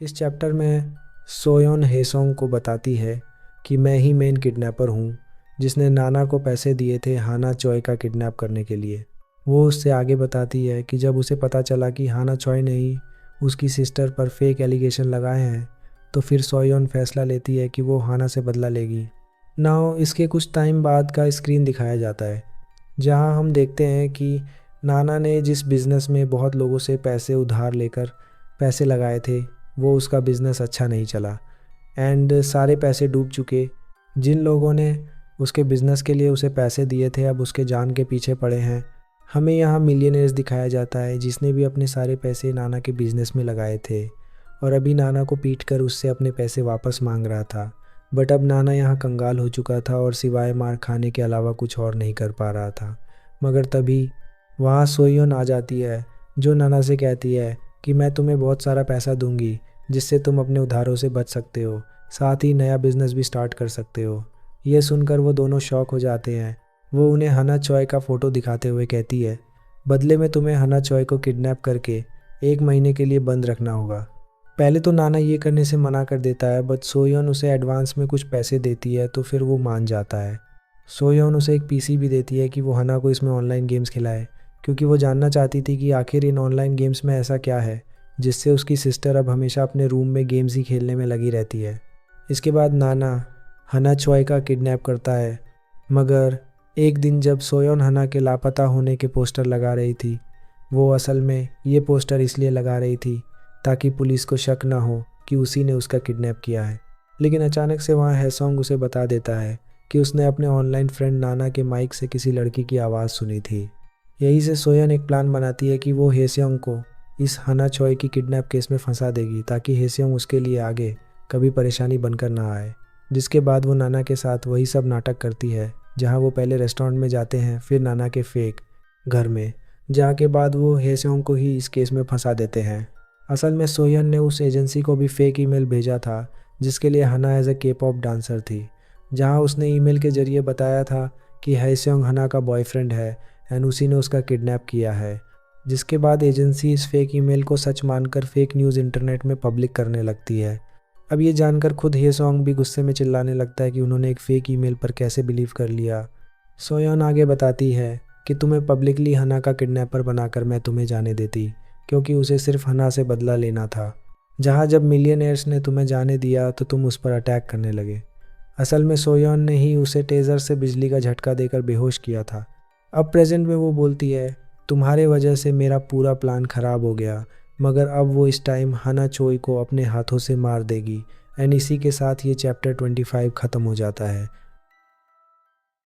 इस चैप्टर में सोयोन हेसोंग को बताती है कि मैं ही मेन किडनैपर हूँ जिसने नाना को पैसे दिए थे हाना चॉय का किडनैप करने के लिए। वो उससे आगे बताती है कि जब उसे पता चला कि हाना चॉय ने ही उसकी सिस्टर पर फेक एलिगेशन लगाए हैं तो फिर सोयोन फैसला लेती है कि वो हाना से बदला लेगी। नाउ इसके कुछ टाइम बाद का स्क्रीन दिखाया जाता है जहां हम देखते हैं कि नाना ने जिस बिज़नेस में बहुत लोगों से पैसे उधार लेकर पैसे लगाए थे वो उसका बिज़नेस अच्छा नहीं चला एंड सारे पैसे डूब चुके। जिन लोगों ने उसके बिज़नेस के लिए उसे पैसे दिए थे अब उसके जान के पीछे पड़े हैं। हमें यहाँ मिलियनेयर्स दिखाया जाता है जिसने भी अपने सारे पैसे नाना के बिज़नेस में लगाए थे और अभी नाना को पीट कर उससे अपने पैसे वापस मांग रहा था। बट अब नाना यहाँ कंगाल हो चुका था और सिवाय मार खाने के अलावा कुछ और नहीं कर पा रहा था। मगर तभी वहाँ सोयोन आ जाती है जो नाना से कहती है कि मैं तुम्हें बहुत सारा पैसा दूंगी जिससे तुम अपने उधारों से बच सकते हो, साथ ही नया बिजनेस भी स्टार्ट कर सकते हो। ये सुनकर वो दोनों शॉक हो जाते हैं। वो उन्हें हना चॉय का फ़ोटो दिखाते हुए कहती है बदले में तुम्हें हना चॉय को किडनैप करके 1 महीने के लिए बंद रखना होगा। पहले तो नाना ये करने से मना कर देता है बट सोयोन उसे एडवांस में कुछ पैसे देती है तो फिर वो मान जाता है। सोयोन उसे एक पीसी भी देती है कि वो हना को इसमें ऑनलाइन गेम्स खिलाए क्योंकि वो जानना चाहती थी कि आखिर इन ऑनलाइन गेम्स में ऐसा क्या है जिससे उसकी सिस्टर अब हमेशा अपने रूम में गेम्स ही खेलने में लगी रहती है। इसके बाद नाना हना चॉय का किडनैप करता है मगर एक दिन जब सोयोन हना के लापता होने के पोस्टर लगा रही थी वो असल में ये पोस्टर इसलिए लगा रही थी ताकि पुलिस को शक ना हो कि उसी ने उसका किडनैप किया है। लेकिन अचानक से वहाँ हेसोंग उसे बता देता है कि उसने अपने ऑनलाइन फ्रेंड नाना के माइक से किसी लड़की की आवाज़ सुनी थी। यही से सोयन एक प्लान बनाती है कि वो हेसेयोंग को इस हना चॉय की किडनैप केस में फंसा देगी ताकि हेसेयोंग उसके लिए आगे कभी परेशानी बनकर ना आए। जिसके बाद वो नाना के साथ वही सब नाटक करती है जहाँ वो पहले रेस्टोरेंट में जाते हैं फिर नाना के फेक घर में, जहाँ के बाद वो हेसेयोंग को ही इस केस में फंसा देते हैं। असल में सोयन ने उस एजेंसी को भी फेक ईमेल भेजा था जिसके लिए हना एज ए के पॉप डांसर थी, जहाँ उसने ईमेल के ज़रिए बताया था कि हेसेयोंग हना का बॉयफ्रेंड है एंड उसी ने उसका किडनैप किया है। जिसके बाद एजेंसी इस फेक ईमेल को सच मानकर फेक न्यूज़ इंटरनेट में पब्लिक करने लगती है। अब ये जानकर खुद हेसेयोंग भी गुस्से में चिल्लाने लगता है कि उन्होंने एक फ़ेक ईमेल पर कैसे बिलीव कर लिया। सोयन आगे बताती है कि तुम्हें पब्लिकली हना का किडनैपर बनाकर मैं तुम्हें जाने देती क्योंकि उसे सिर्फ हना से बदला लेना था, जहाँ जब मिलियनेयर्स ने तुम्हें जाने दिया तो तुम उस पर अटैक करने लगे। असल में सोयन ने ही उसे टेज़र से बिजली का झटका देकर बेहोश किया था। अब प्रेजेंट में वो बोलती है तुम्हारे वजह से मेरा पूरा प्लान ख़राब हो गया, मगर अब वो इस टाइम हना चोई को अपने हाथों से मार देगी। एंड इसी के साथ ये चैप्टर 25 ख़त्म हो जाता है।